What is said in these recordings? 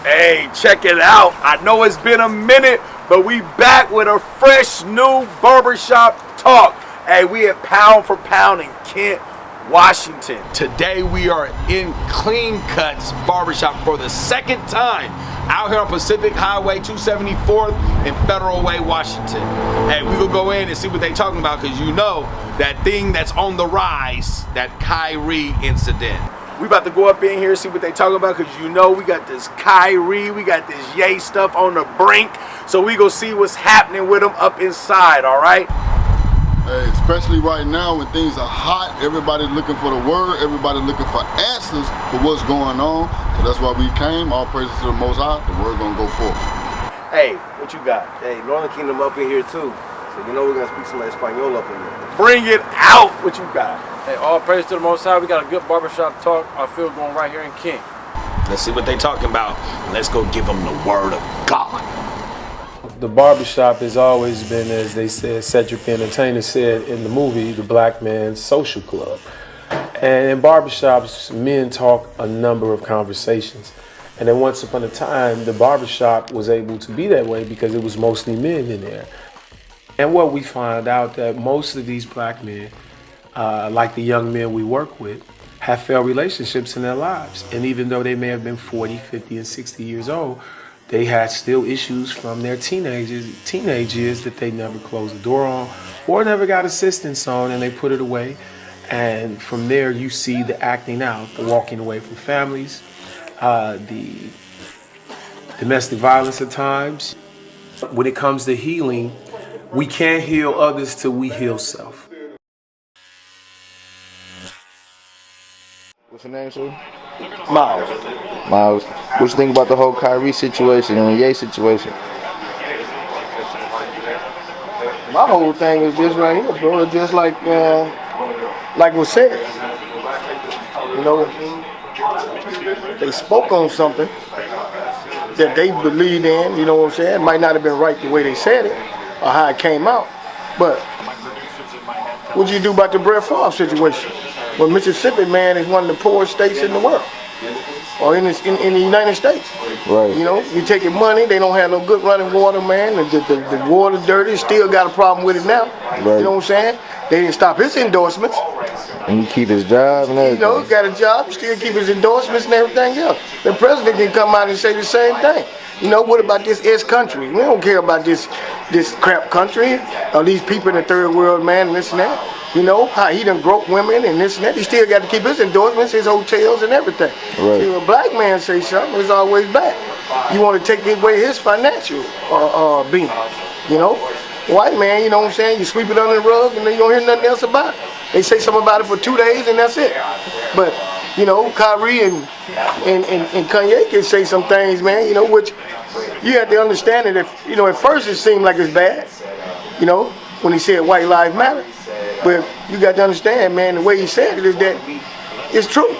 Hey, check it out. I know it's been a minute, but we back with a fresh new barbershop talk. Hey, we at Pound for Pound in Kent, Washington. Today we are in Clean Cuts Barbershop for the second time out here on Pacific Highway 274th in Federal Way, Washington. Hey, we will go in and see what they talking about, because you know that thing that's on the rise, that Kyrie incident. We about to go up in here and see what they talking about, because you know we got this Kyrie, we got this Ye stuff on the brink. So we go see what's happening with them up inside, all right? Hey, especially right now when things are hot, everybody's looking for the word, everybody's looking for answers for what's going on. So that's why we came. All praises to the Most High. The word gonna go forth. Hey, what you got? Hey, Northern Kingdom up in here too. So you know we're gonna speak some Espanol up in here. Bring it out. What you got? Hey, all praise to the Most High. We got a good barbershop talk. I feel going right here in Kent. Let's see what they talking about. Let's go give them the word of God. The barbershop has always been, as they said, Cedric the Entertainer said in the movie, the black man's social club. And in barbershops, men talk a number of conversations. And then once upon a time, the barbershop was able to be that way because it was mostly men in there. And what we find out that most of these black men, like the young men we work with, have failed relationships in their lives. And even though they may have been 40, 50, and 60 years old, they had still issues from their teenage years that they never closed the door on or never got assistance on, and they put it away. And from there, you see the acting out, the walking away from families, the domestic violence at times. When it comes to healing, we can't heal others till we heal self. What's your name, sir? Miles. What you think about the whole Kyrie situation and the Ye situation? My whole thing is this right here, bro. It's just like was said. You know, they spoke on something that they believed in. You know what I'm saying? It might not have been right the way they said it or how it came out, but what do you do about the Brett Favre situation? Well, Mississippi, man, is one of the poorest states in the world, or in the United States. Right. You know, you taking money, they don't have no good running water, man. The water dirty, still got a problem with it now. Right. You know what I'm saying? They didn't stop his endorsements. And he keep his job and everything. You know, he got a job, still keep his endorsements and everything else. The president can come out and say the same thing. You know, what about this S country? We don't care about this crap country, or these people in the third world, man, and this and that. You know, how he done broke women and this and that. He still got to keep his endorsements, his hotels and everything. Right. See, when a black man say something, it's always bad. You want to take away his financial being, you know. White man, you know what I'm saying, you sweep it under the rug and then you don't hear nothing else about it. They say something about it for 2 days and that's it. But, you know, Kyrie and Kanye can say some things, man, you know, which you have to understand that, you know, at first it seemed like it's bad, you know, when he said white lives matter. But you got to understand, man, the way he said it is that it's true.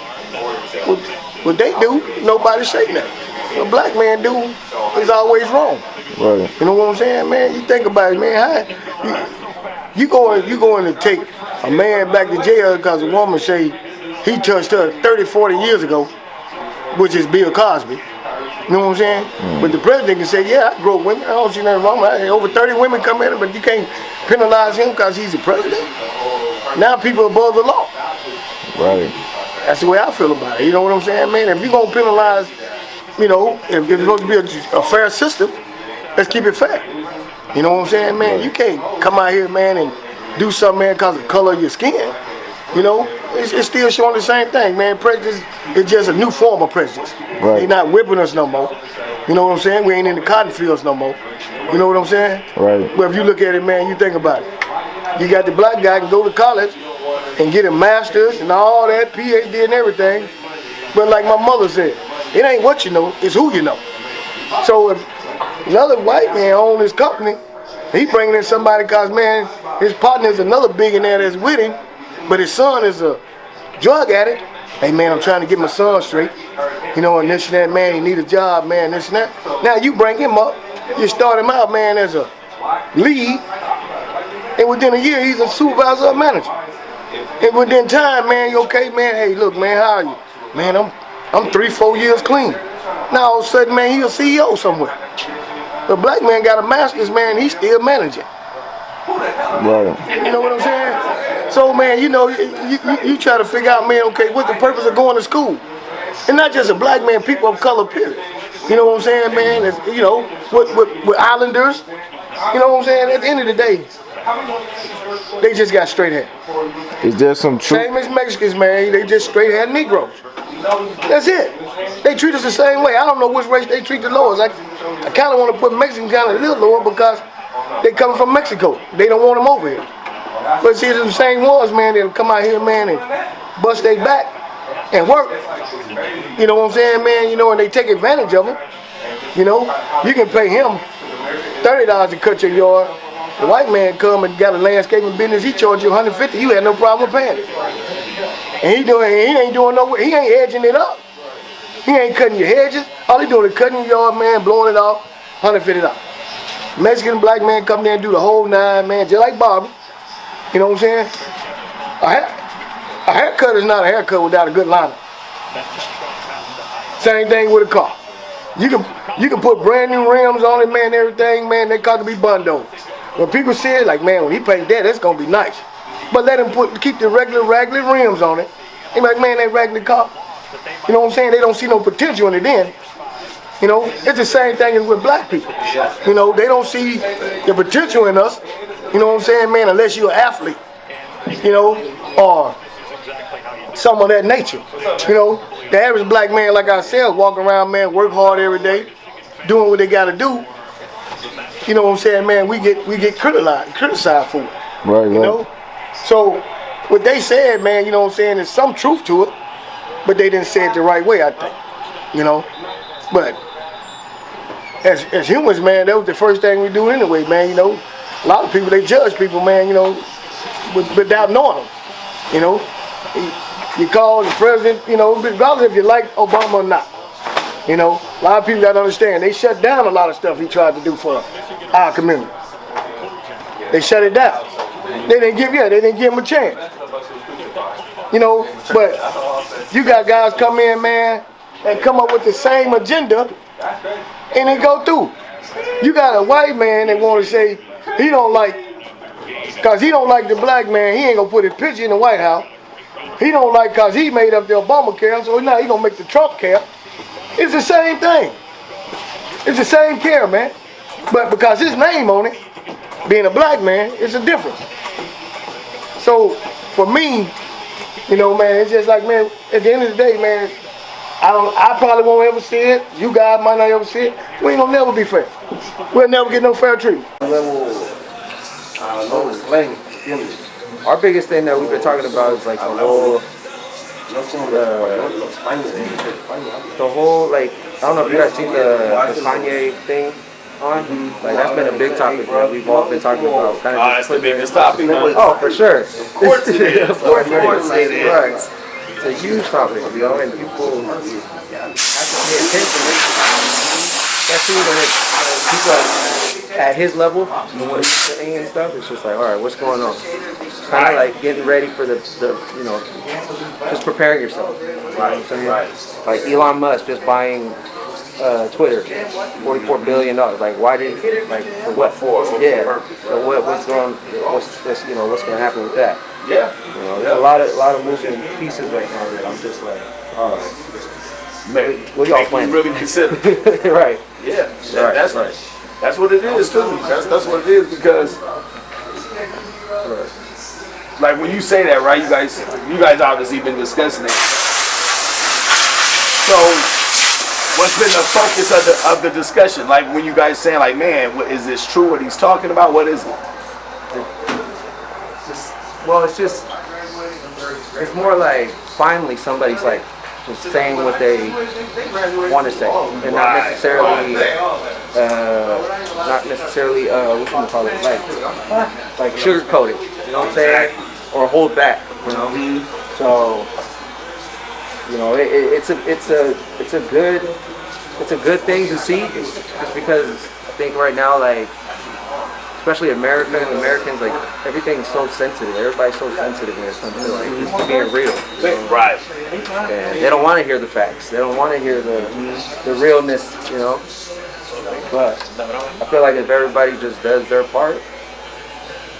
What they do, nobody say nothing. What a black man do is always wrong. Right. You know what I'm saying, man? You think about it, man. How you going to take a man back to jail because a woman say he touched her 30, 40 years ago, which is Bill Cosby. You know what I'm saying? But the president can say, yeah, I grow women. I don't see nothing wrong with that. Over 30 women come in, but you can't penalize him because he's the president. Now people are above the law. Right. That's the way I feel about it. You know what I'm saying, man? If you're going to penalize, you know, if it's supposed to be a fair system, let's keep it fair. You know what I'm saying, man? You can't come out here, man, and do something, man, because of the color of your skin. You know, it's still showing the same thing, man. Prejudice is just a new form of prejudice. Right. They not whipping us no more. You know what I'm saying? We ain't in the cotton fields no more. You know what I'm saying? Right. But if you look at it, man, you think about it. You got the black guy can go to college and get a master's and all that, PhD and everything. But like my mother said, it ain't what you know, it's who you know. So if another white man owns his company, he bringing in somebody because, man, his partner is another billionaire that's with him, but his son is a drug addict. Hey, man, I'm trying to get my son straight. You know, and this and that, man, he need a job, man, this and that. Now you bring him up, you start him out, man, as a lead, and within a year, he's a supervisor or manager. And within time, man, you okay, man, hey, look, man, how are you? Man, I'm 3-4 years clean. Now all of a sudden, man, he a CEO somewhere. The black man got a master's, man, he's still managing. Right. You know what I'm saying? So, man, you know, you try to figure out, man, okay, what's the purpose of going to school? And not just a black man, people of color, period. You know what I'm saying, man? It's, you know, with islanders, you know what I'm saying? At the end of the day, they just got straight hair. Is there some truth? Same as Mexicans, man. They just straight haired Negroes. That's it. They treat us the same way. I don't know which race they treat the lowest. I kind of want to put Mexicans kind of a little lower because they come from Mexico. They don't want them over here. But see, it's the same ones, man, that'll come out here, man, and bust their back and work. You know what I'm saying, man? You know, and they take advantage of them. You know, you can pay him $30 to cut your yard. The white man come and got a landscaping business, he charge you $150, you had no problem paying it. And he ain't doing no, he ain't edging it up. He ain't cutting your hedges. All he doing is cutting your yard, man, blowing it off, $150. Mexican black man come there and do the whole nine, man, just like Bobby. You know what I'm saying? A haircut is not a haircut without a good liner. Same thing with a car. You can put brand new rims on it, man, everything, man, they got to be bundled. When people see it, like, man, when he paid that, that's gonna be nice. But let him keep the regular rims on it. They like, man, that regular car. You know what I'm saying? They don't see no potential in it then. You know, it's the same thing as with black people. You know, they don't see the potential in us. You know what I'm saying, man, unless you're an athlete. You know, or some of that nature. You know, the average black man, like I said, walk around, man, work hard every day, doing what they gotta do. You know what I'm saying, man, we get criticized for it. Right, you know? So what they said, man, you know what I'm saying, there's some truth to it, but they didn't say it the right way, I think. You know? But as humans, man, that was the first thing we do anyway, man, you know. A lot of people, they judge people, man, you know, without knowing them. You know? You call the president, you know, regardless if you like Obama or not. You know, a lot of people got to understand, they shut down a lot of stuff he tried to do for our community. They shut it down. They didn't give him a chance. You know, but you got guys come in, man, and come up with the same agenda, and they go through. You got a white man that want to say he don't like, because he don't like the black man, he ain't going to put his picture in the White House. He don't like because he made up the Obamacare, so now he going to make the Trump care. It's the same thing. It's the same care, man. But because his name on it, being a black man, it's a difference. So for me, you know, man, it's just like, man, at the end of the day, man, I probably won't ever see it. You guys might not ever see it. We ain't gonna never be fair. We'll never get no fair treatment. Our biggest thing that we've been talking about is like the whole like, I don't know if you guys seen the Kanye thing on. Like that's been a big topic that we've all been talking about. Kind of That's the biggest topic. Oh, for sure. Of course it is. Of course it is. Right. It's a huge topic, you know, and people have to pay attention. Especially when he's like at his level, and what he's saying and stuff. It's just like, all right, what's going on? Kind of like getting ready for the you know, just preparing yourself. You know what I'm saying? Like Elon Musk just buying Twitter, $44 billion. Like, why did, like, for what for? Yeah. So what's going to happen with that? Yeah. You know, there's a lot of moving pieces right now that I'm just like, all right. What y'all planning? Really consider. Right. Yeah. That's what it is too. That's what it is because, like when you say that, right? You guys obviously been discussing it. So, what's been the focus of the discussion? Like when you guys saying, like, man, is this true? What he's talking about? What is it? Well, it's more like finally somebody's like just saying what they want to say, and not necessarily what you call it, like sugarcoat it. You know what I'm saying? Or hold back. You know. So, you know, it's a good thing to see, just because I think right now, like, especially Americans, like everything's so sensitive. Everybody's so sensitive when it comes to like just being real. Right. And they don't want to hear the facts. They don't want to hear the realness, you know. But I feel like if everybody just does their part,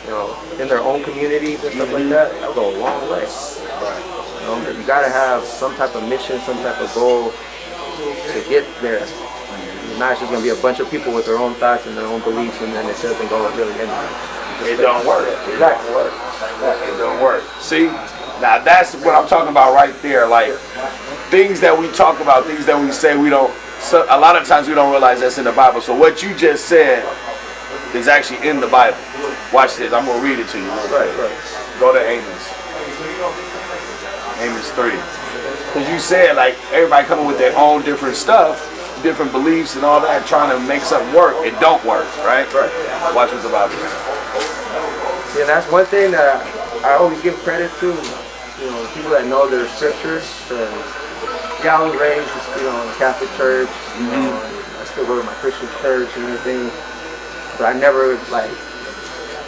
you know, in their own communities and stuff like that, that'll go a long way. You know, you gotta have some type of mission, some type of goal to get there. Not just gonna be a bunch of people with their own thoughts and their own beliefs, and then it doesn't go really anywhere. It don't work. Exactly. It don't work. See, now that's what I'm talking about right there. Like things that we talk about, things that we say we don't. So a lot of times we don't realize that's in the Bible. So what you just said is actually in the Bible. Watch this. I'm gonna read it to you. Right. Go to Amos 3. Because you said like everybody coming with their own different stuff, different beliefs and all that, trying to make something work. It don't work, right? Watch what the Bible says. Yeah, that's one thing that I always give credit to. You know, people that know their scriptures. Yeah, I was raised, you know, in a Catholic church. You know, I still go to my Christian church and everything, but I never like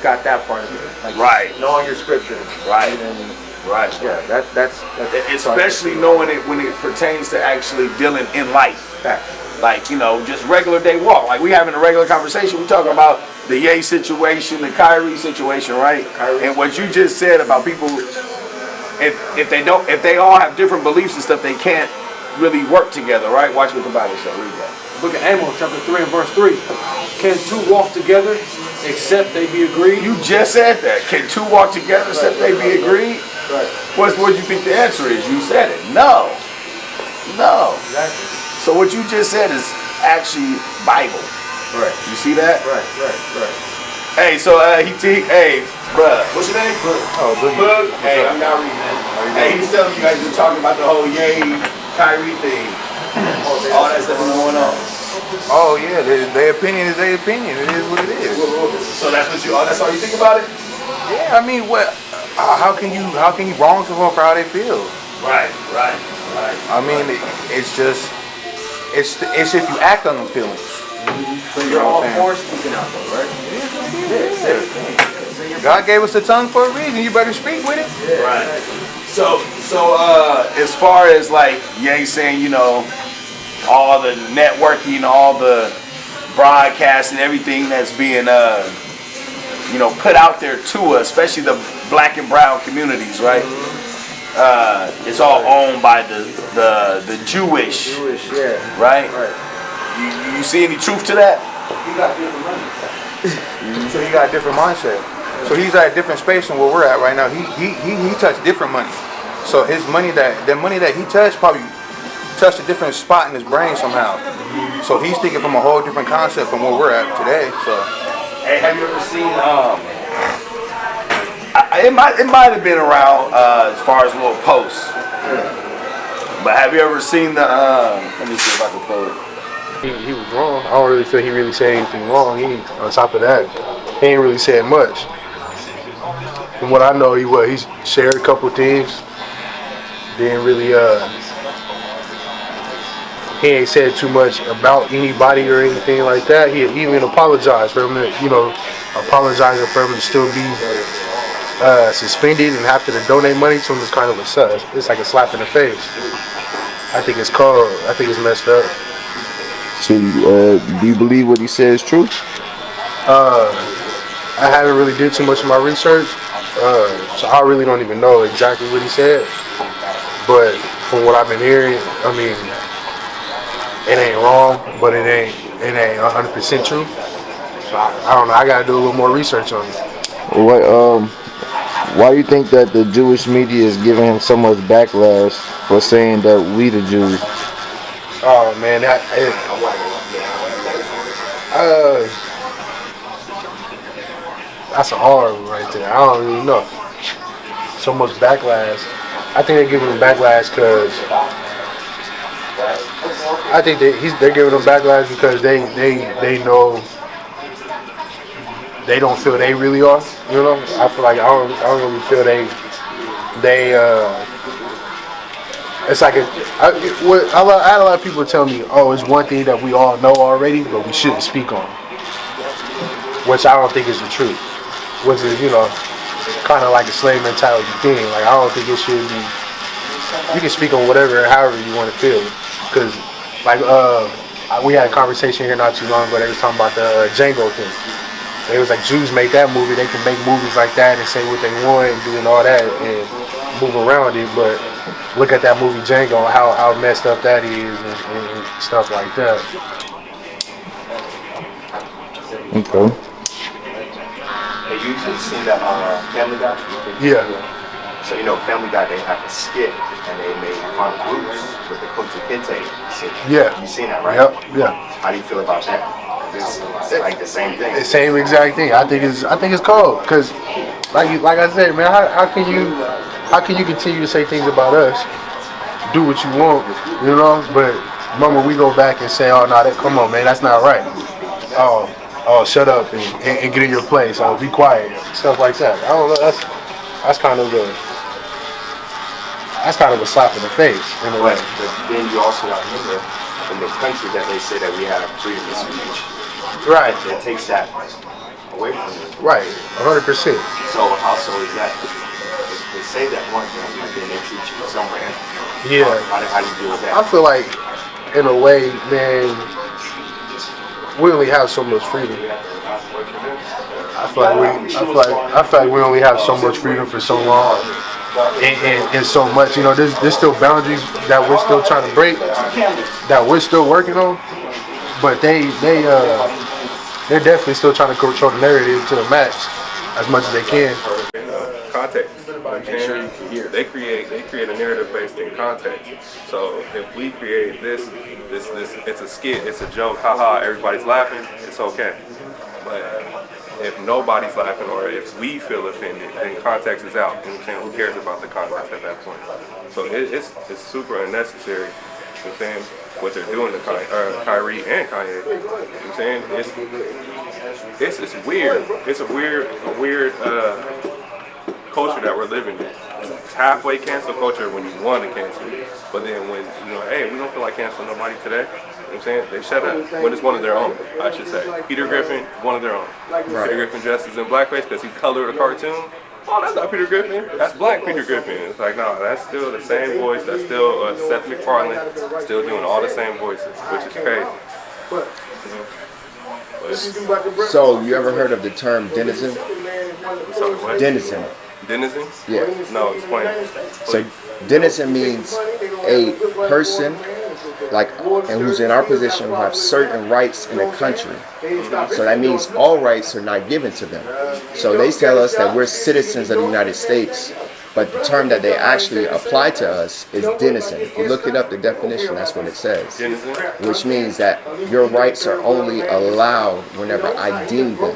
got that part of it. Like knowing your scriptures. Right. Yeah, that's especially knowing it when it pertains to actually dealing in life. Like, you know, just regular day walk. Like we having a regular conversation. We talking about the Ye situation, the Kyrie situation, right? And what you just said about people, if they all have different beliefs and stuff, they can't really work together, right? Watch what the Bible says. Read that. Book of Amos, chapter 3 and verse 3. Can two walk together except they be agreed? You just said that. Can two walk together except they be agreed? Right. What do you think the answer is? You said it. No. Exactly. So what you just said is actually Bible. Right. You see that? Right. Hey, so hey, bruh, what's your name? Oh, Bug. Hey, I'm not reading that. Hey, he's telling you guys you're talking about the whole Ye Kyrie thing. All that stuff going on. Oh yeah, their opinion is their opinion. It is what it is. So that's all you think about it? Yeah, I mean, what? How can you wrong someone for how they feel? Right. I mean, it's if you act on them feelings. So you're all for speaking out though, right? God gave us the tongue for a reason. You better speak with it. Yeah. Right. So as far as like Ye saying, you know, all the networking, all the broadcasting, everything that's being you know, put out there to us, especially the black and brown communities, right? It's all owned by the Jewish, right? You see any truth to that? He got different money. So he got a different mindset. So he's at a different space than where we're at right now. He touched different money. So the money that he touched probably touched a different spot in his brain somehow. So he's thinking from a whole different concept from where we're at today. So hey, have you ever seen it might have been around as far as little posts. But have you ever seen the let me see if I can pull it. He was wrong. I don't really feel he really said anything wrong. On top of that, he ain't really said much. From what I know, he shared a couple things. Didn't really he ain't said too much about anybody or anything like that. He even apologized for him to, apologizing for him to still be suspended and have to donate money to him is kind of it's like a slap in the face. I think it's messed up. So, do you believe what he says is true? I haven't really did too much of my research, so I really don't even know exactly what he said. But from what I've been hearing, I mean, it ain't wrong, but it ain't 100% true. So I don't know. I gotta do a little more research on it. Why do you think that the Jewish media is giving him so much backlash for saying that we the Jews? Oh man, that's a hard one right there. I don't really know. So much backlash. I think they're giving him backlash because they're giving him backlash because they know they don't feel they really are. You know, I feel like I don't really feel they. It's like I had a lot of people tell me, oh, it's one thing that we all know already, but we shouldn't speak on. which I don't think is the truth. Which is, kind of like a slave mentality thing. Like, I don't think it should be. You can speak on whatever, however you want to feel. Because, like, we had a conversation here not too long ago. They was talking about the Django thing. It was like Jews make that movie. They can make movies like that and say what they want and doing all that and move around it. But look at that movie Django, how messed up that is and stuff like that. Okay. Hey, you seen that Family Guy? Yeah. So Family Guy, they have a skit and they made fun of Bruce with the Kunta Kinte skit. Yeah. You seen that, right? Yep. Yeah. How do you feel about that? It's like the same thing. The same exact thing. I think it's cold because, like I said, man, how can you continue to say things about us, do what you want, but remember we go back and say, oh no, come on, man, that's not right. Oh, shut up and get in your place. Oh, be quiet, stuff like that. I don't know. That's kind of a slap in the face in a way. But then you also got to remember in the country that they say that we have freedom of speech. Right. It takes that away from you. Right. 100%. So how so is that? They say that one thing, but then they treat you somewhere. Yeah. How do you deal with that? I feel like, in a way, man, we only have so much freedom. I feel like we only have so much freedom for so long, and so much. There's still boundaries that we're still trying to break, that we're still working on. But they're definitely still trying to control the narrative to the max as much as they can. Context. They create a narrative based in context. So if we create this, it's a skit, it's a joke, haha, everybody's laughing, it's okay. But if nobody's laughing or if we feel offended, then context is out. You know what I'm saying? Who cares about the context at that point? So it's super unnecessary. You know what I'm saying? What they're doing to Kyrie and Kanye. You know what I'm saying? It's weird. It's a weird culture that we're living in. It's halfway cancel culture when you want to cancel. But then when, hey, we don't feel like canceling nobody today. You know what I'm saying? They shut up. When it's one of their own, I should say. Peter Griffin, one of their own. Right. Peter Griffin dresses in blackface because he colored a cartoon. Oh, that's not Peter Griffin. That's black Peter Griffin. It's like, no, that's still the same voice. That's still Seth MacFarlane, still doing all the same voices, which is crazy. So, you ever heard of the term denizen? Denizen. Denizen? Yeah. No, explain. So, denizen means a person and who's in our position who have certain rights in a country. So that means all rights are not given to them. So they tell us that we're citizens of the United States, but the term that they actually apply to us is denizen. If you look it up, the definition, that's what it says. Which means that your rights are only allowed whenever I deem them.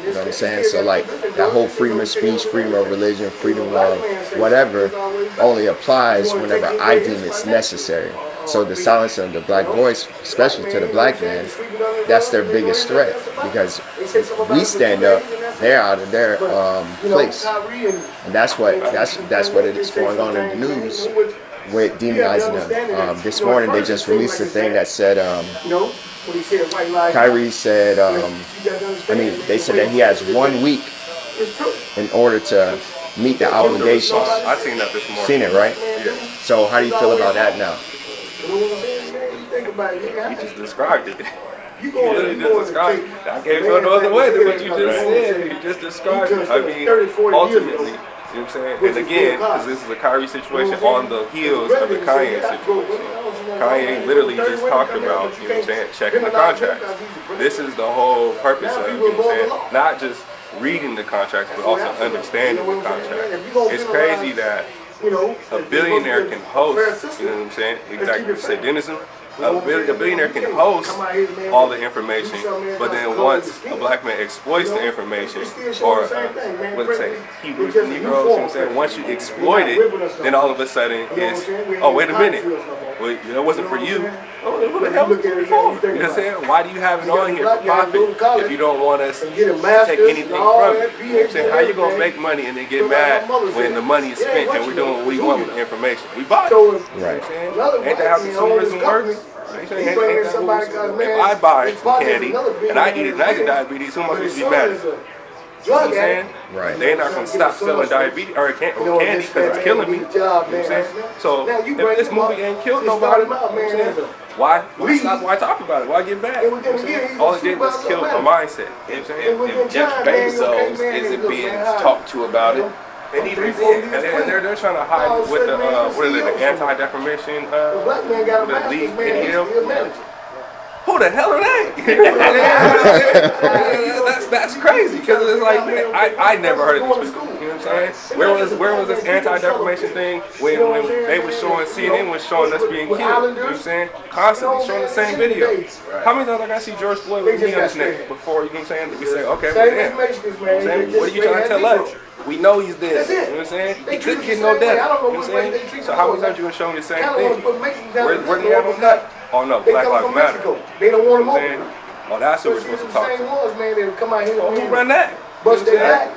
You know what I'm saying? So like that whole freedom of speech, freedom of religion, freedom of whatever only applies whenever I deem it's necessary. So the silence of the black voice, especially to the black man, that's their biggest threat, because if we stand up, they're out of their place, and that's what it is going on in the news with demonizing them. This morning they just released a thing that said Kyrie said, they said that he has 1 week in order to meet the obligations. I seen that this morning. Seen it, right? Yeah. So how do you feel about that now? You just described it. You literally just described it. I can't feel no other way than what you just said. You just described it. I mean, ultimately, you know what I'm saying? And again, because this is a Kyrie situation on the heels of the Kanye situation. Kanye literally just talked about, you know what I'm saying, checking the contracts. This is the whole purpose of it, you know what I'm saying? Not just reading the contracts, but also understanding the contract. It's crazy that a billionaire can host, you know what I'm saying? Exactly, say denizen. A billionaire can host all the information, but then once a black man exploits the information, or what's it say, Hebrews, Negroes, you know what I'm saying? Once you exploit it, then all of a sudden it's, oh, wait a minute, well, it wasn't for you. Oh, who the hell was it for? You know what I'm saying? Why do you have it on here for profit if you don't want us to take anything from it? You know what I'm saying? How you gonna make money and then get mad when the money is spent and we're doing what we want with the information? We bought it. You know what I'm saying? Ain't that how consumerism works? Ain't that if I buy candy and I eat it and I get diabetes, who am I supposed to be mad at? You know what I'm saying? Right. They're not going to stop selling diabetes or candy because it's killing me. You know what I'm saying? So if this movie ain't killed nobody, you know what I'm saying? Why talk about it? Why get mad? You know what I'm saying? All it did was kill a mindset. You know what I'm saying? If Jeff Bezos isn't being talked to about it, And even then, they're trying to hide it with the anti-defamation the league NEL. Who the hell are they? that's crazy because it's like, man, I never heard of this before. You know what I'm saying? Where was this anti-defamation thing when they was showing, CNN was showing us being killed? You know what I'm saying? Constantly showing the same video. How many times I gotta see George Floyd with me on his neck before, you know what I'm saying? We say, okay, well, damn. What are you trying to tell us? We know he's dead. You know what I'm saying? He couldn't get no death. You know what I'm saying? So how many times you gonna show me the same thing? Where do you have him that? Oh no, Black Lives Matter. They don't want him open. Oh, that's what we're supposed to talk to. Come out here who run that? Bust their back.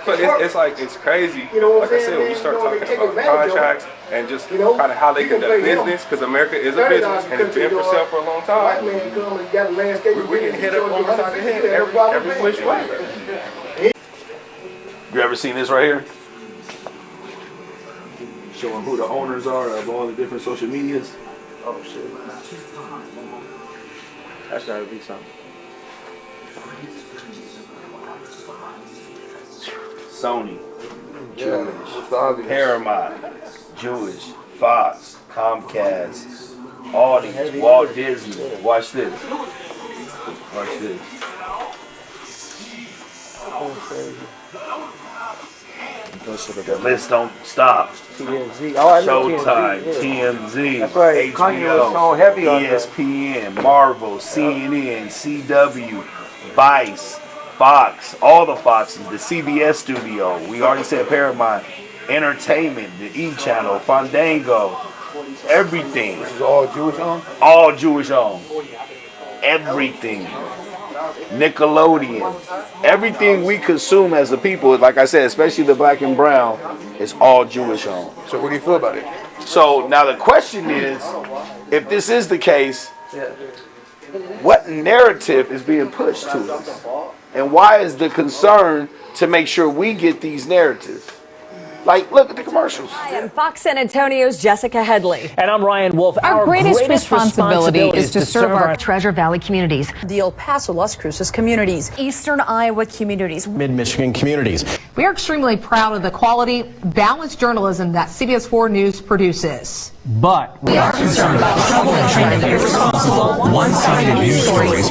But it's like, it's crazy. Like I said, when you start talking about contracts and just kind of how they conduct business, because America is a business and it's been for sale for a long time. We're getting hit up on the side of the head every which way. You ever seen this right here? Showing who the owners are of all the different social medias. Oh shit. That's gotta be something. Sony, Jewish, Paramount, Jewish, Fox, Comcast, Audi, Walt Disney. Watch this. Watch this. The list don't stop. Showtime, TMZ, That's right. Kanye was so heavy on ESPN, Marvel, CNN, CW, Vice, Fox, all the Foxes, the CBS studio. We already said Paramount, Entertainment, the E Channel, Fandango, everything. This is all Jewish owned? All Jewish owned. Everything. Nickelodeon. Everything we consume as a people, like I said, especially the black and brown, is all Jewish owned. So what do you feel about it? So now the question is, if this is the case, what narrative is being pushed to us? And why is the concern to make sure we get these narratives? Like, look at the commercials. Hi, I'm Fox San Antonio's Jessica Headley. And I'm Ryan Wolf. Our greatest responsibility is to serve our Treasure Valley communities, the El Paso, Las Cruces communities, Eastern Iowa communities, Mid-Michigan communities. We are extremely proud of the quality, balanced journalism that CBS 4 News produces. But we are concerned about trouble and irresponsible, one-sided news stories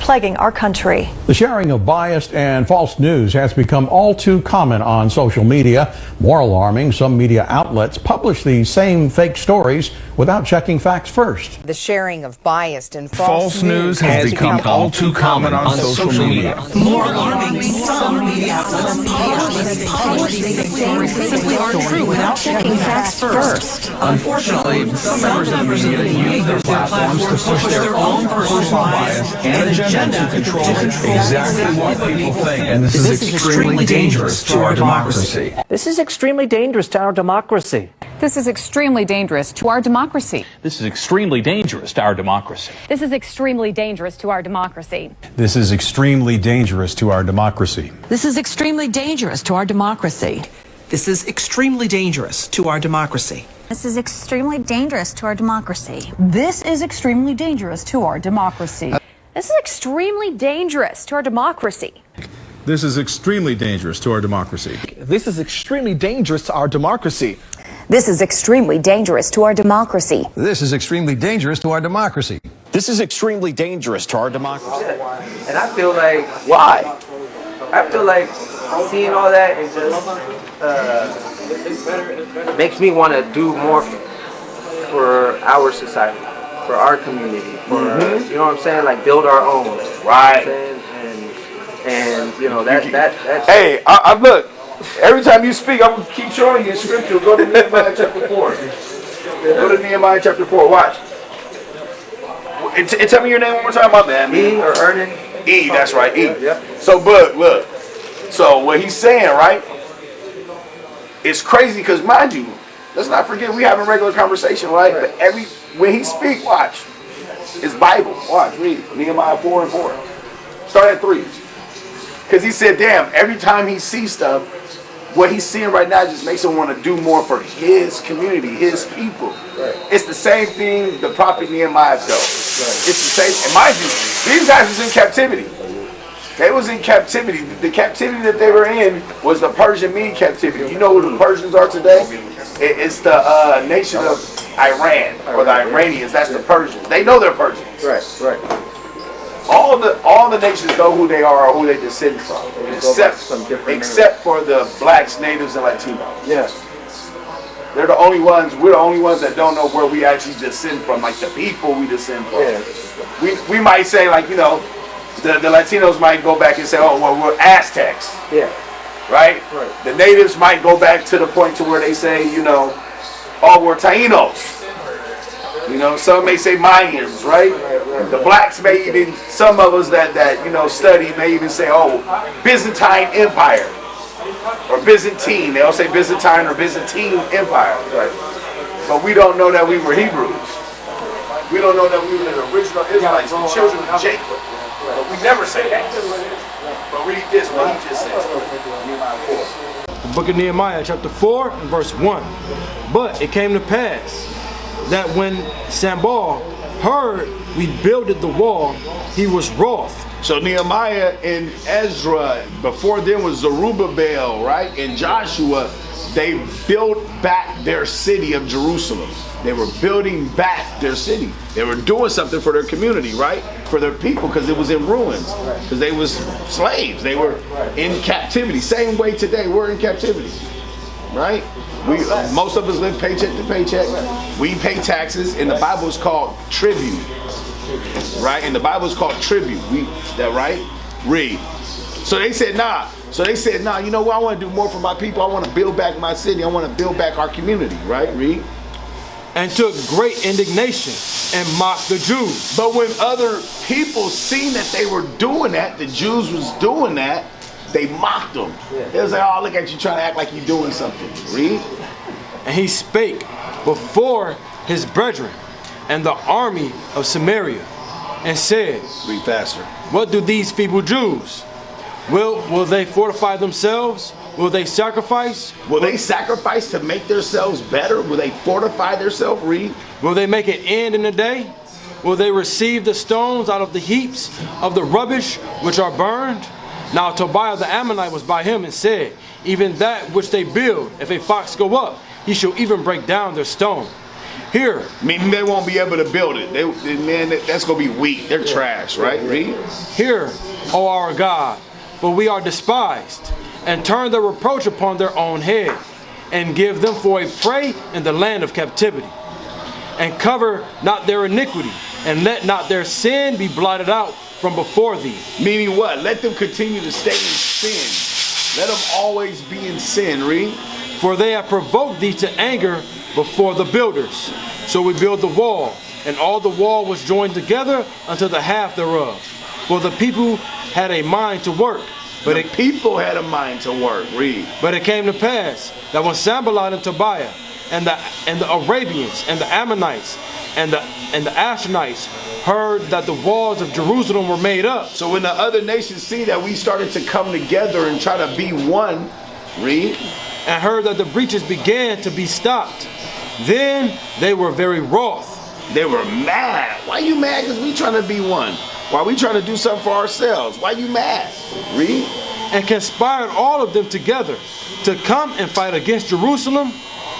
plaguing our country. The sharing of biased and false news has become all too common on social media. More alarming, some media outlets publish these same fake stories without checking facts first. The sharing of biased and false news has become all too common on social media. More alarming, some media outlets publish these same fake stories without checking facts first. Unfortunately, some members of the media use their platforms to push their own personal bias and agenda to control exactly what people think. And this is extremely dangerous to our democracy. this is extremely dangerous to our democracy. This is extremely dangerous to our democracy. This is extremely dangerous to our democracy. This is extremely dangerous to our democracy. This is extremely dangerous to our democracy. This is extremely dangerous to our democracy. This is extremely dangerous to our democracy. This is extremely dangerous to our democracy. This is extremely dangerous to our democracy. This is extremely dangerous to our democracy. This is extremely dangerous to our democracy. This is extremely dangerous to our democracy. This is extremely dangerous to our democracy. This is extremely dangerous to our democracy. This is extremely dangerous to our democracy. And I feel like, why? I feel like seeing all that and just makes me want to do more for our society, for our community, for you know what I'm saying, like build our own, right? And you know that's. Hey, I look. Every time you speak, I'm gonna keep showing you in Scripture. Go to Nehemiah chapter 4. Go to Nehemiah chapter 4. Watch. And tell me your name one more time, my bad. E or Ernan? E. That's right. E. Yep. So, look. So what he's saying, right? It's crazy because, mind you, Let's not forget we having regular conversation, right? But when he speak, watch. It's Bible. Watch, read Nehemiah 4 and 4. Start at 3. Because he said, damn, every time he sees stuff, what he's seeing right now just makes him want to do more for his community, his people. Right. It's the same thing the prophet Nehemiah does. Right. It's the same. And mind you, these guys was in captivity. They was in captivity. The captivity that they were in was the Persian Mede captivity. You know who the Persians are today? It's the nation of Iran, or the Iranians. That's the Persians. They know they're Persians. Right. All the nations know who they are or who they descend from, except for the blacks, natives, and Latinos. Yeah. They're the only ones. We're the only ones that don't know where we actually descend from, like the people we descend from. Yeah. We might say, like, you know, the Latinos might go back and say, oh, well, we're Aztecs. Yeah. Right? The natives might go back to the point to where they say, you know, oh, we're Taínos. You know, some may say Mayans, right? The blacks may even, some of us that you know study may even say, oh, Byzantine Empire or Byzantine. They'll say Byzantine or Byzantine Empire. Right. But we don't know that we were Hebrews. We don't know that we were the original Israelites, the children of Jacob. But we never say that. But read this, what he just said. Nehemiah 4. The book of Nehemiah, chapter 4 and verse 1. But it came to pass that when Sanballat heard we builded the wall, he was wroth. So Nehemiah and Ezra, before them was Zerubbabel, right? And Joshua, they built back their city of Jerusalem. They were building back their city. They were doing something for their community, right? For their people, because it was in ruins. Because they was slaves. They were in captivity. Same way today, we're in captivity, right? Most of us live paycheck to paycheck. We pay taxes, and the Bible is called tribute, right? And the Bible is called tribute. Right? Read. So they said, nah. You know what? I want to do more for my people. I want to build back my city. I want to build back our community, right? Read. And took great indignation and mocked the Jews. But when other people seen that they were doing that, the Jews was doing that, they mocked them. Yeah. They was like, oh, look at you trying to act like you're doing something. Read. And he spake before his brethren and the army of Samaria and said, read faster. What do these feeble Jews? Will they fortify themselves? Will they sacrifice? Will they sacrifice to make themselves better? Will they fortify themselves? Read. Will they make an end in a day? Will they receive the stones out of the heaps of the rubbish which are burned? Now Tobiah the Ammonite was by him and said, even that which they build, if a fox go up, he shall even break down their stone. Here. Meaning they won't be able to build it. Man, that's going to be weak. They're trash, right? Read. Hear, O our God, for we are despised, and turn their reproach upon their own head, and give them for a prey in the land of captivity. And cover not their iniquity, and let not their sin be blotted out from before thee. Meaning what? Let them continue to stay in sin. Let them always be in sin. Read. For they have provoked thee to anger before the builders. So we build the wall, and all the wall was joined together unto the half thereof. For the people had a mind to work. But the people had a mind to work. Read. But it came to pass that when Sanballat and Tobiah and the Arabians and the Ammonites and the Ashenites heard that the walls of Jerusalem were made up. So when the other nations see that we started to come together and try to be one, read. And heard that the breaches began to be stopped, then they were very wroth. They were mad. Why you mad? Because we trying to be one. Why we trying to do something for ourselves? Why you mad? Read. And conspired all of them together to come and fight against Jerusalem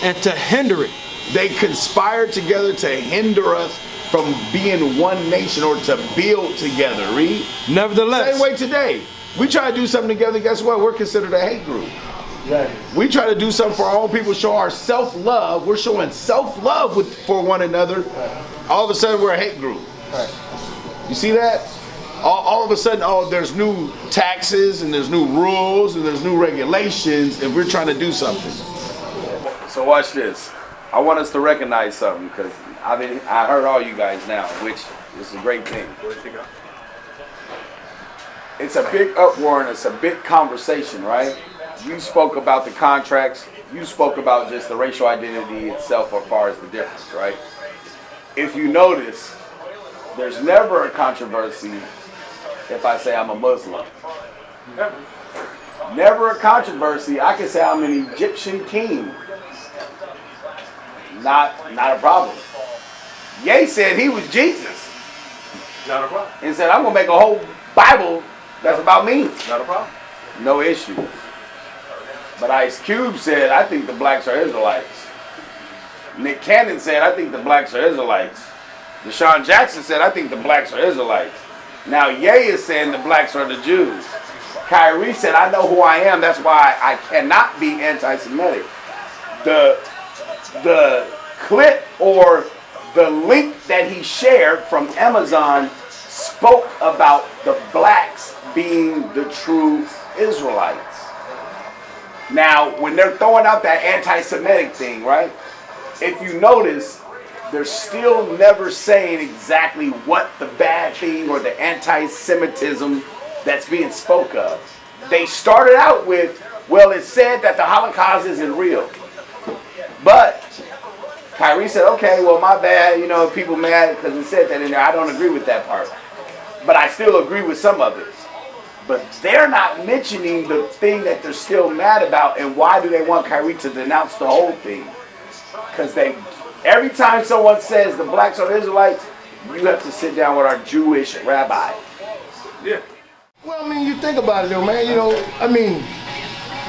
and to hinder it. They conspired together to hinder us from being one nation or to build together. Read. Nevertheless. Same way today. We try to do something together. Guess what? We're considered a hate group. We try to do something for our own people, show our self-love. We're showing self-love for one another. All of a sudden, we're a hate group. You see that? All of a sudden, there's new taxes and there's new rules and there's new regulations, and we're trying to do something. So watch this. I want us to recognize something because I heard all you guys now, which is a great thing. It's a big uproar and it's a big conversation, right? You spoke about the contracts. you spoke about just the racial identity itself as far as the difference, right? If you notice, there's never a controversy if I say I'm a Muslim. Never a controversy. I can say I'm an Egyptian king. Not a problem. Ye said he was Jesus. Not a problem. And said, I'm going to make a whole Bible that's about me. Not a problem. No issue. But Ice Cube said, I think the blacks are Israelites. Nick Cannon said, I think the blacks are Israelites. Deshaun Jackson said, I think the blacks are Israelites. Now Ye is saying the blacks are the Jews. Kyrie said, I know who I am. That's why I cannot be anti-Semitic. The clip or the link that he shared from Amazon spoke about the blacks being the true Israelites. Now, when they're throwing out that anti-Semitic thing, right? If you notice, they're still never saying exactly what the bad thing or the anti-Semitism that's being spoke of. They started out with, well, it said that the Holocaust isn't real. But Kyrie said, okay, well, my bad, you know, people mad because it said that in there. I don't agree with that part. But I still agree with some of it. But they're not mentioning the thing that they're still mad about, and why do they want Kyrie to denounce the whole thing? Because every time someone says the blacks are Israelites, you have to sit down with our Jewish rabbi. Yeah. Well, I mean, you think about it though, man. You know, I mean,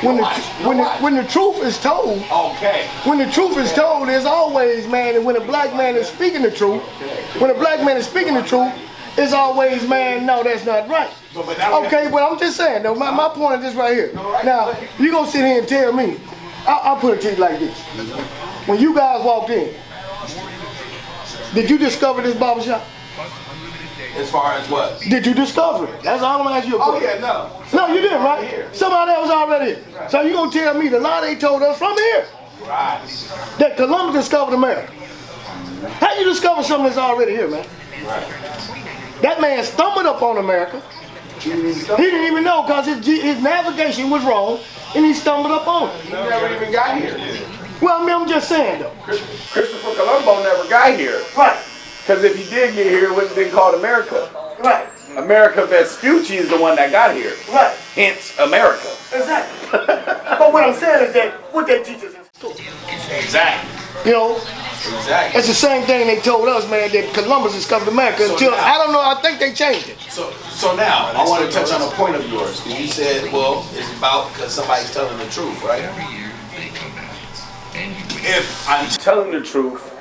when the truth is told, when the truth is told, there's always, man, and when a black man is speaking the truth, when a black man is speaking the truth, it's always, man, no, that's not right. Okay, but I'm just saying, though, my point is this right here. Now, you gonna sit here and tell me, I'll put it to you like this. When you guys walked in, did you discover this barbershop? As far as what? Did you discover it? That's all I'm asking you a question. Oh, yeah, no. No, you didn't, right? Somebody else already here. So you gonna tell me the lie they told us from here? Right. That Columbus discovered America. How you discover something that's already here, man? Right. That man stumbled up on America. He didn't even know because his navigation was wrong, and he stumbled up on it. He never even got here. Well, I mean, I'm just saying, though. Christopher Columbo never got here. Right. Because if he did get here, it wouldn't have been called America. Right. America Vespucci is the one that got here. Right. Hence, America. Exactly. But what I'm saying is that what they teach us in school. Exactly. You know? Exactly. It's the same thing they told us, man, that Columbus discovered America until, now, I don't know, I think they changed it. So now, I want to touch on a point of yours. Because you said, well, it's about because somebody's telling the truth, right? If I'm telling the truth,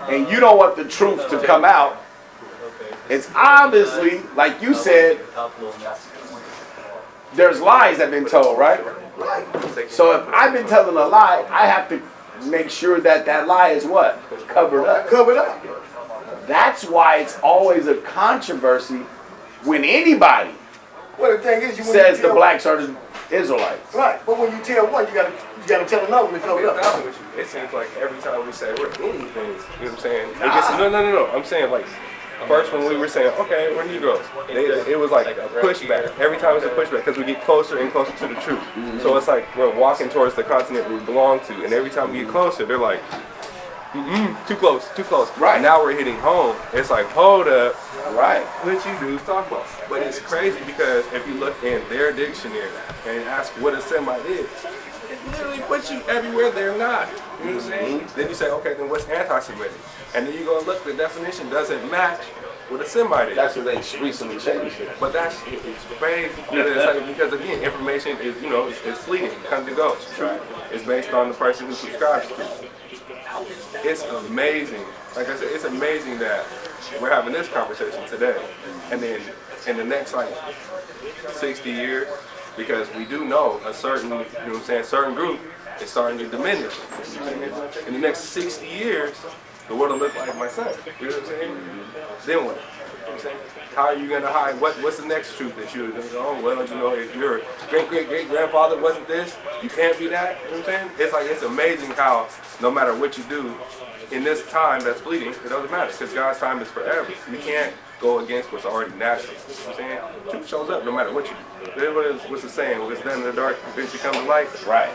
and you don't want the truth to come out, it's obviously, like you said, there's lies that have been told, right? So if I've been telling a lie, I have to make sure that that lie is what? Covered up. Covered up. That's why it's always a controversy when anybody says the blacks are the Israelites. Right, but when you tell one, you gotta tell another to cover it up. It seems like every time we say we're anything, you know what I'm saying? It gets, no. I'm saying like, first when we were saying, okay, we're Negroes, it was like a pushback. Every time it's a pushback because we get closer and closer to the truth. So it's like we're walking towards the continent we belong to, and every time we get closer, they're like, too close, too close. Right. Now we're hitting home. It's like, hold up. Right. What you dudes talk about? But it's crazy because if you look in their dictionary and ask what a Semite is, it literally puts you everywhere they're not. You know what I'm saying? Then you say, okay, then what's anti-Semitic? And then you go look, the definition doesn't match what a Semite is. That's what they recently changed it. But it's crazy because again, information is, it's fleeting, it comes and goes. Right. It's based on the person who subscribes to it. It's amazing. Like I said, it's amazing that we're having this conversation today, and then in the next 60 years, because we do know a certain, certain group is starting to diminish. In the next 60 years, the world will look like my son. You know what I'm saying? Then what? know what I'm saying? How are you gonna hide? What's the next truth that you're gonna go? Oh, well, you know, if your great grandfather wasn't this, you can't be that. You know what I'm saying? It's like, it's amazing how no matter what you do in this time that's fleeting, it doesn't matter because God's time is forever. You can't go against what's already natural. You know what I'm saying? Truth shows up no matter what you do. What's the saying? What's done in the dark eventually comes to light. Right.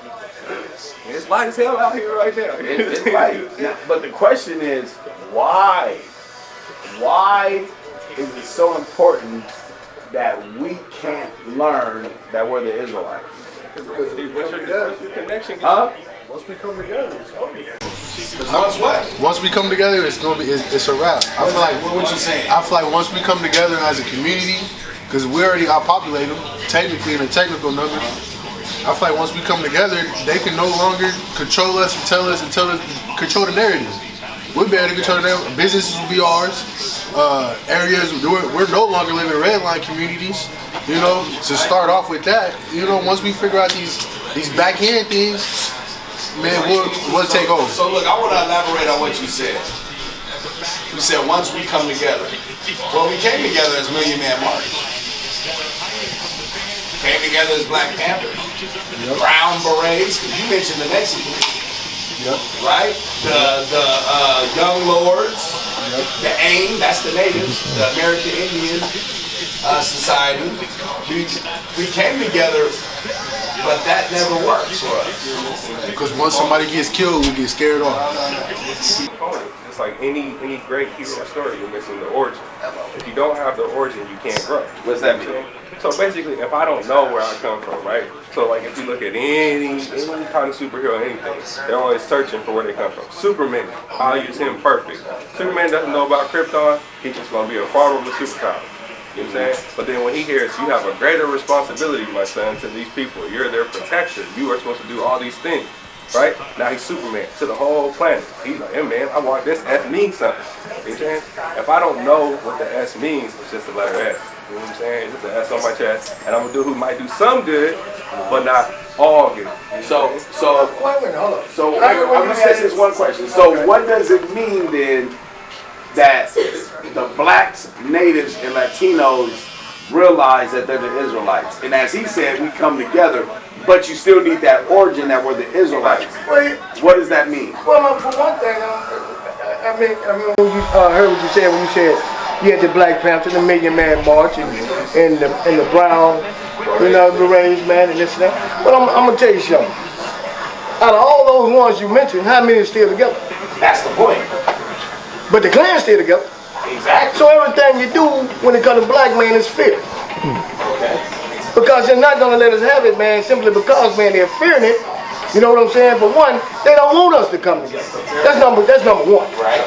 It's light as hell out here right now. It's light. But the question is, why? Why is it so important that we can't learn that we're the Israelites? What's your connection? Huh? Once we come together, it's over. Once what? Once we come together, it's a wrap. I feel like what you saying? I feel like once we come together as a community, because we already outpopulate them, technically in the technical numbers. I feel like once we come together, they can no longer control us and tell us control the narrative. We'll be able to control the narrative. Businesses will be ours. Areas we're no longer living in red line communities. You know, to start off with that, you know, once we figure out these backhand things, man, we'll take over. So look, I want to elaborate on what you said. You said once we come together. Well, we came together as Million Man March. Came together as Black Panthers. Yep. Brown Berets, because you mentioned the Mexicans. Yep. Right? The Young Lords. Yep. The AIM, that's the natives, the American Indian Society. We came together, but that never works for us. Because once somebody gets killed, we get scared off. It's like any great hero story, you're missing the origin. If you don't have the origin, you can't grow. What's that mean? So basically, if I don't know where I come from, right? So like if you look at any kind of superhero, anything, they're always searching for where they come from. Superman, I'll use him perfect. Superman doesn't know about Krypton, he's just gonna be a farmer with superpowers. You know what I'm saying? But then when he hears you have a greater responsibility, my son, to these people, you're their protector, you are supposed to do all these things. Right? Now he's Superman to the whole planet. He's like, hey man, I want this S means something. You know what I'm saying? If I don't know what the S means, it's just a letter S. You know what I'm saying? It's just an S on my chest. And I'm a dude who might do some good, but not all good. So I'm gonna ask this one question. So what does it mean then that the blacks, natives, and Latinos realize that they're the Israelites? And as he said, we come together, but you still need that origin that we're the Israelites. What does that mean? Well, for one thing, I mean, when you heard what you said when you said you had the Black Panther, the Million Man March, and the Brown, you know, Berets, man, and this and that. But I'm gonna tell you something. Out of all those ones you mentioned, how many are still together? That's the point. But the clan's still together. Exactly. So everything you do when it comes to black man is fear. Okay. Because they're not gonna let us have it, man, simply because, man, they're fearing it. You know what I'm saying? For one, they don't want us to come together. That's number one. Right.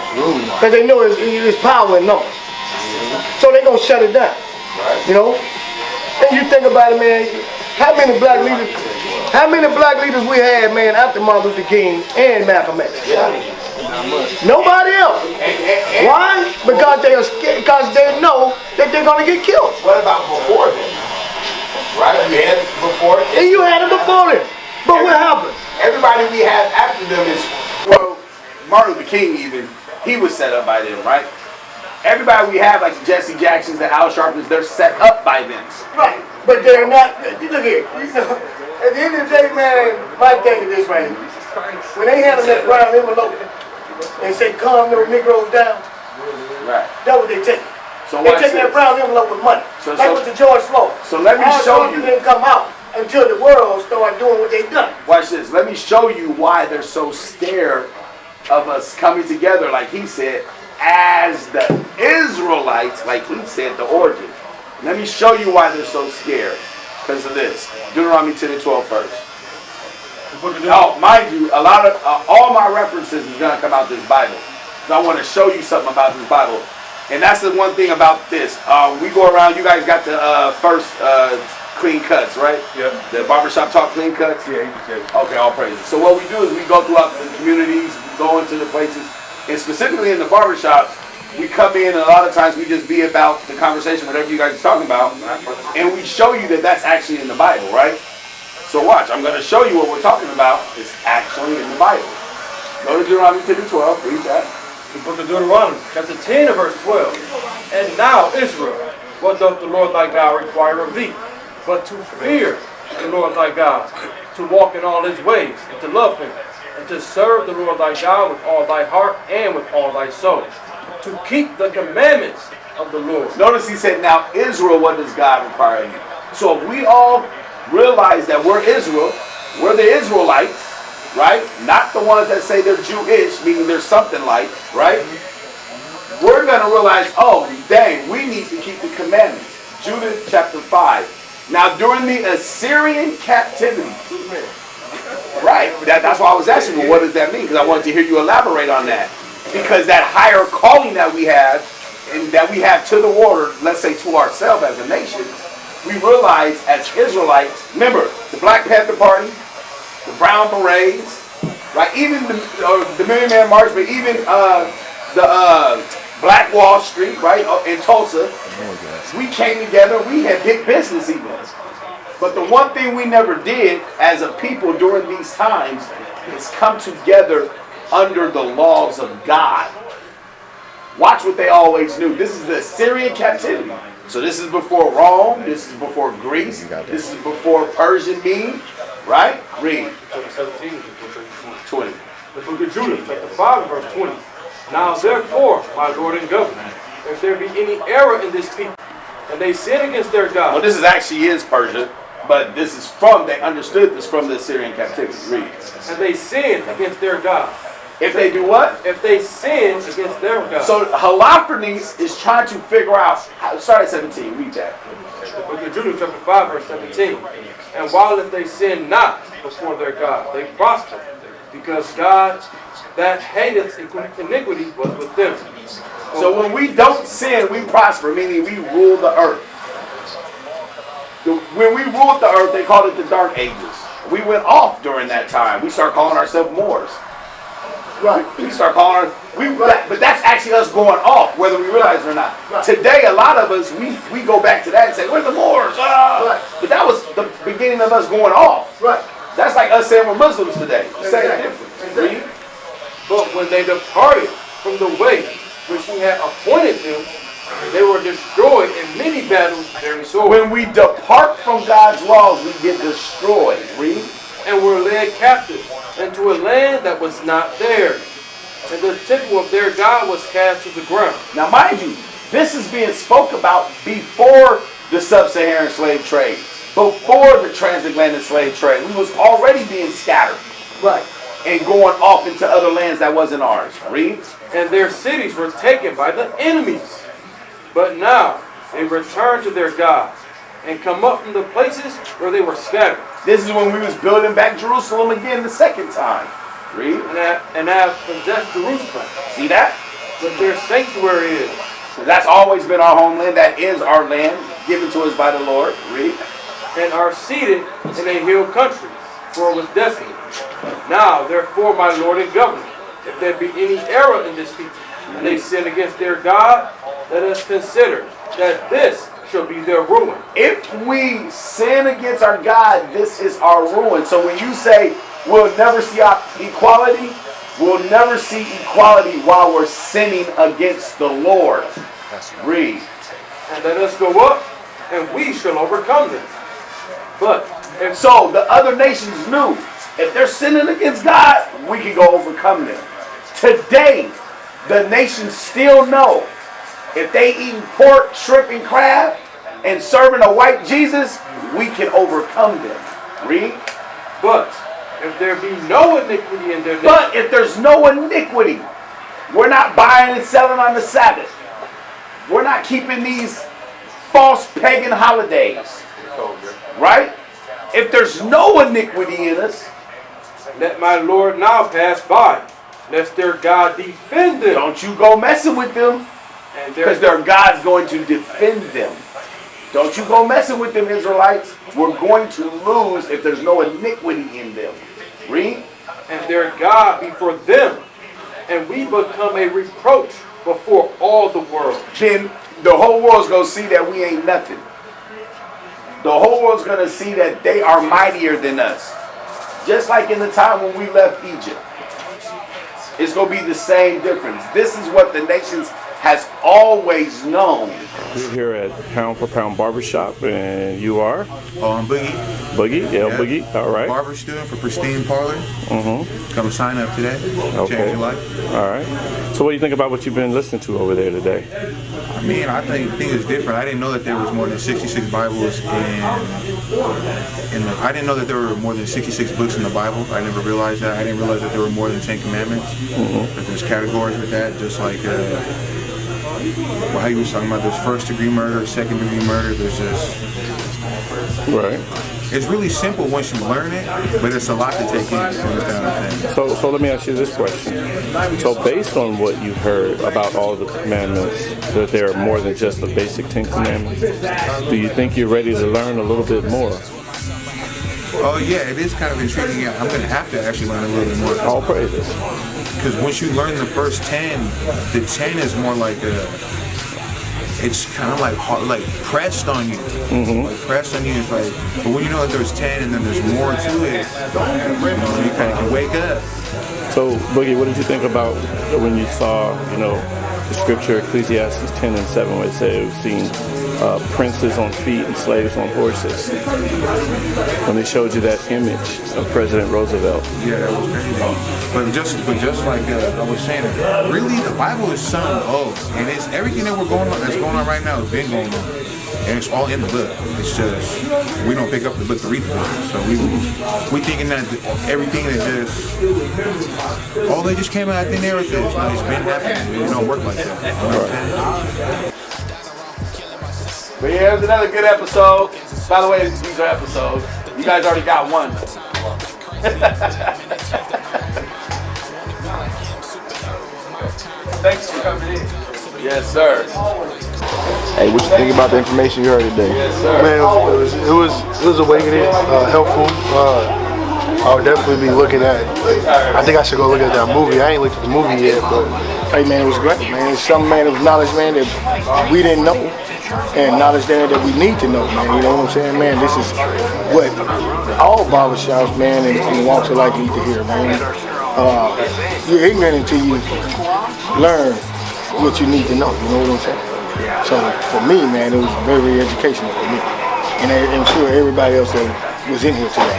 Because they know it's power in numbers. So they're gonna shut it down. Right. You know? And you think about it, man, how many black leaders we had, man, after Martin Luther King and Malcolm X? Yeah. Nobody else. Why? Because they are scared, because they know that they're gonna get killed. What about before then? Right? You had it before. And you had it before then. But what happened? Everybody we have after them is, well, Martin Luther King even, he was set up by them, right? Everybody we have, like the Jesse Jacksons, the Al Sharptons, they're set up by them. Right. But they're not, look here, you know, at the end of the day, man, my thing is this right here. When they handle that brown envelope and say, calm those Negroes down, right. That's what they take. So they take that brown envelope with money. Like with the George Floyd. So let me show you. Didn't come out until the world started doing what they done. Watch this. Let me show you why they're so scared of us coming together, like he said, as the Israelites, like he said, the origin. Let me show you why they're so scared. Because of this. Deuteronomy 10 and 12 first. Now, mind you, a lot of all my references is gonna come out this Bible. So I want to show you something about this Bible. And that's the one thing about this. We go around, you guys got the first clean cuts, right? Yeah. The Barbershop Talk clean cuts? Yeah. Okay, all praises. So what we do is we go throughout the communities, we go into the places, and specifically in the barbershops, we come in and a lot of times we just be about the conversation, whatever you guys are talking about, and we show you that that's actually in the Bible, right? So watch, I'm going to show you what we're talking about is actually in the Bible. Go to Deuteronomy 10 and 12, read that. The book of Deuteronomy, chapter 10 and verse 12. And now, Israel, what doth the Lord thy God require of thee? But to fear the Lord thy God, to walk in all his ways, and to love him, and to serve the Lord thy God with all thy heart and with all thy soul, to keep the commandments of the Lord. Notice he said, now Israel, what does God require of you? So if we all realize that we're Israel, we're the Israelites, right? Not the ones that say they're Jewish, meaning they're something like, right? We're going to realize, oh, dang, we need to keep the commandments. Judith chapter 5. Now, during the Assyrian captivity, right, that's why I was asking you, what does that mean? Because I wanted to hear you elaborate on that. Because that higher calling that we have, and that we have to the water, let's say to ourselves as a nation, we realize as Israelites, remember, the Black Panther Party, the Brown Berets, right, even the Million Man March, but even the Black Wall Street, right, in Tulsa, we came together, we had big business even. But the one thing we never did as a people during these times is come together under the laws of God. Watch what they always knew. This is the Assyrian captivity. So this is before Rome, this is before Greece, this is before Persian Mede, right? Read. Chapter 17, 20. The book of Judah, chapter 5 and verse 20. Now therefore, my Lord and Governor, if there be any error in this people, and they sin against their God. Well, this is Persia, but this is they understood this from the Assyrian captivity. Read. And they sin against their God. If they do what? If they sin against their God. So Holofernes is trying to figure out, start at 17, read that. The book of Judah, chapter 5, verse 17. And while if they sin not before their God, they prosper, because God that hateth iniquity was with them. So when we don't sin, we prosper, meaning we rule the earth. When we ruled the earth, they called it the Dark Ages. We went off during that time. We start calling ourselves Moors. Right. We start calling but that's actually us going off, whether we realize it or not. Right. Today, a lot of us, we go back to that and say, we're the Moors. Right. But that was the beginning of us going off. Right. That's like us saying we're Muslims today. Same difference. Exactly. But when they departed from the way which he had appointed them, they were destroyed in many battles very sore. When we depart from God's laws, we get destroyed. Read. And were led captive into a land that was not theirs. And the temple of their God was cast to the ground. Now mind you, this is being spoke about before the sub-Saharan slave trade, before the transatlantic slave trade. We was already being scattered. Right. And going off into other lands that wasn't ours. Read. And their cities were taken by the enemies. But now they return to their God and come up from the places where they were scattered. This is when we was building back Jerusalem again the second time. Read. And have possessed Jerusalem. See that? But their sanctuary is. That's always been our homeland. That is our land given to us by the Lord. Read. And are seated in a hill country, for it was desolate. Now, therefore, my Lord and Governor, if there be any error in this people, and they sin against their God, let us consider that this shall be their ruin. If we sin against our God, this is our ruin. So when you say we'll never see equality, we'll never see equality while we're sinning against the Lord. Read. And let us go up, and we shall overcome them. But if so, the other nations knew if they're sinning against God, we can go overcome them. Today, the nations still know if they eating pork, shrimp, and crab and serving a white Jesus, we can overcome them. Read. But if there be no iniquity in their nation. But if there's no iniquity, we're not buying and selling on the Sabbath. We're not keeping these false pagan holidays. Right? If there's no iniquity in us, let my Lord now pass by, lest their God defend them. Don't you go messing with them, because their God's going to defend them. Don't you go messing with them, Israelites. We're going to lose if there's no iniquity in them. Read. And their God be for them, and we become a reproach before all the world. Then the whole world's going to see that we ain't nothing. The whole world's going to see that they are mightier than us. Just like in the time when we left Egypt. it's going to be the same difference. This is what the nations has always known. We're here at Pound for Pound Barbershop, and you are? Oh, I'm Boogie. Boogie? Yeah, Boogie. All right. Barber student for Pristine Parlor. Come sign up today. Okay. Change your life. All right. So what do you think about what you've been listening to over there today? I mean, I think it's different. I didn't know that there was more than 66 Bibles I didn't know that there were more than 66 books in the Bible. I never realized that. I didn't realize that there were more than 10 commandments. That there's categories with that, just like how you was talking about. There's first degree murder, second degree murder. There's just right. It's really simple once you learn it, but it's a lot to take in. So let me ask you this question. So based on what you've heard about all the commandments, that there are more than just the basic 10 commandments, do you think you're ready to learn a little bit more? Oh yeah, it is kind of intriguing. Yeah, I'm going to have to actually learn a little bit more. All praises. Because once you learn the first 10, the 10 is more like it's kind of like pressed on you. Like pressed on you is like, but when you know that there's 10 and then there's more to it, you kind of can wake up. So, Boogie, what did you think about when you saw, the scripture, Ecclesiastes 10 and 7, where it said we've seen princes on feet and slaves on horses? When they showed you that image of President Roosevelt. Yeah, that was crazy. But just like I was saying, really the Bible is summed up, and it's everything that's going on right now has been going on, and it's all in the book. It's just we don't pick up the book to read the book, so we thinking that everything is just they just came out of thin air with this. No, it's been happening. It don't work like that. But yeah, it was another good episode. By the way, these are episodes. You guys already got one. Thanks for coming in. Yes, sir. Hey, what you think about the information you heard today? Yes, sir. Man, it was awakening, helpful. I would definitely be looking at. I think I should go look at that movie. I ain't looked at the movie yet, but hey, man, it was great, man. It's some man of knowledge, man, that we didn't know, and knowledge there that we need to know, man. You know what I'm saying, man? This is what all barbershops, man, and walks of life need to hear, man. You're ignorant until you learn what you need to know. You know what I'm saying? So for me, man, it was very, very educational for me, and I'm sure everybody else that was in here today.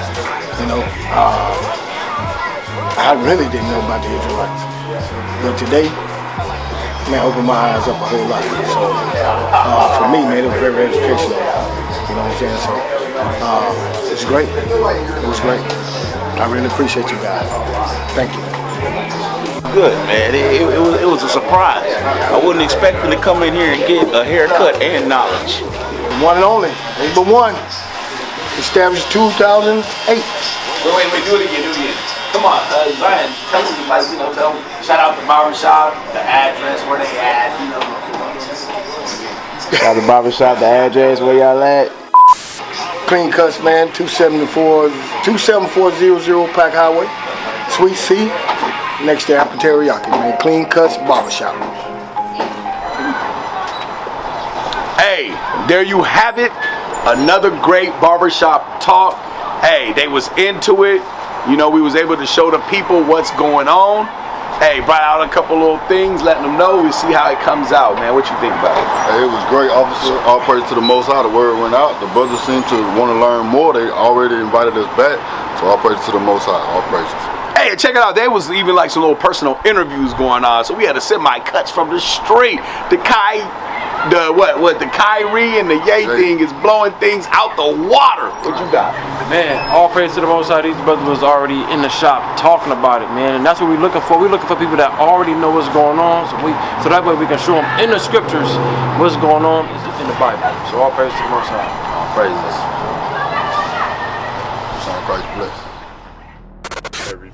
I really didn't know about the Israelites, but today, man, opened my eyes up a whole lot. So for me, man, it was very educational. You know what I'm saying? So it's great. It was great. I really appreciate you guys. Thank you. Good, man. It was a surprise. I wasn't expecting to come in here and get a haircut and knowledge. One and only, number one, established 2008. Wait, do it again. Come on, Zion, tell them, shout out the Barbershop, the address, where they at, Shout out the Barbershop, the address, where y'all at? Clean Cuts, man, 27400 Pack Highway, Suite C, next to Apple Teriyaki, man. Clean Cuts Barbershop. Hey, there you have it. Another great barbershop talk. Hey, they was into it. We was able to show the people what's going on. Hey, brought out a couple little things, letting them know. We see how it comes out, man. What you think about it? Hey, it was great, officer. All praise to the Most High. The word went out. The brothers seem to want to learn more. They already invited us back. So all praise to the Most High. All praises. Hey, check it out. There was even like some little personal interviews going on. So we had to send my cuts from the street. The Kyrie and the Ye thing is blowing things out the water. What you got? Man, all praise to the Most High. These brothers was already in the shop talking about it, man. And that's what we're looking for. We're looking for people that already know what's going on. So that way we can show them in the scriptures what's going on in the Bible. So all praise to the Most High. All praises. Son Christ bless. Do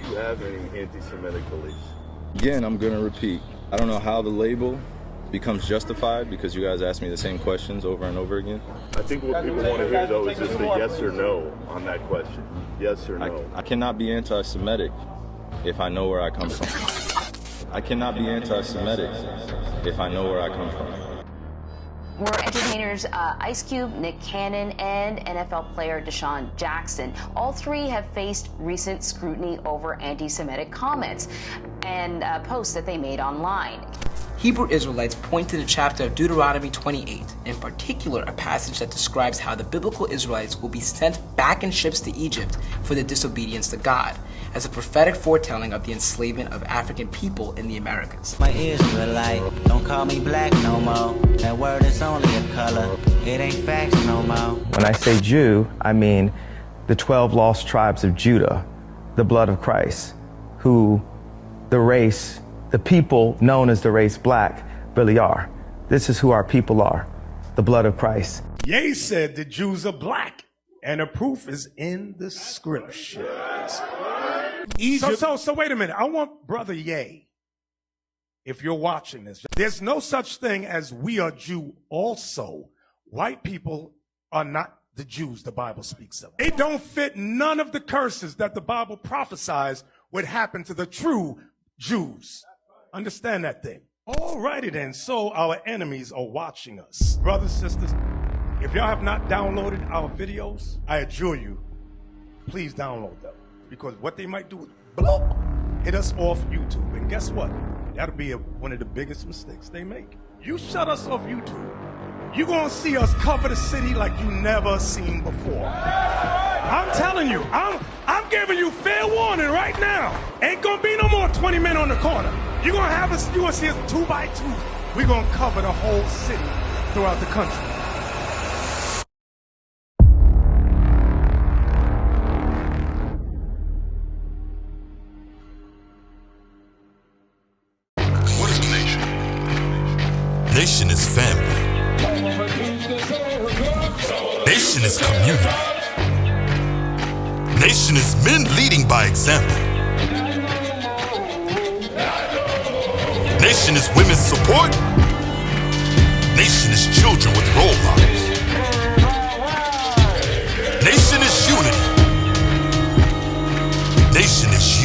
you have any anti-Semitic beliefs? Again, I'm going to repeat. I don't know how the label becomes justified because you guys ask me the same questions over and over again. I think what people want to hear, though, is just a yes or no on that question. Yes or no. I cannot be anti-Semitic if I know where I come from. I cannot be anti-Semitic if I know where I come from. were entertainers Ice Cube, Nick Cannon, and NFL player Deshaun Jackson. All three have faced recent scrutiny over anti-Semitic comments and posts that they made online. Hebrew Israelites point to the chapter of Deuteronomy 28, in particular a passage that describes how the biblical Israelites will be sent back in ships to Egypt for their disobedience to God, as a prophetic foretelling of the enslavement of African people in the Americas. My Israelite, don't call me black no more. That word is only a color, it ain't facts no more. When I say Jew, I mean the 12 lost tribes of Judah, the blood of Christ, who the people known as the race black really are. This is who our people are, the blood of Christ. Ye said the Jews are black, and the proof is in the scriptures. So wait a minute. I want Brother Ye, if you're watching this, there's no such thing as we are Jew also. White people are not the Jews the Bible speaks of. They don't fit none of the curses that the Bible prophesies would happen to the true Jews. Understand that thing. All righty then. So our enemies are watching us. Brothers, sisters, if y'all have not downloaded our videos, I adjure you, please download them. Because what they might do is hit us off YouTube. And guess what? That'll be one of the biggest mistakes they make. You shut us off YouTube, you're going to see us cover the city like you never seen before. I'm telling you, I'm giving you fair warning right now. Ain't going to be no more 20 men on the corner. You're going to see us 2 by 2. We're going to cover the whole city throughout the country. Nation is family. Nation is community. Nation is men leading by example. Nation is women's support. Nation is children with role models. Nation is unity. Nation is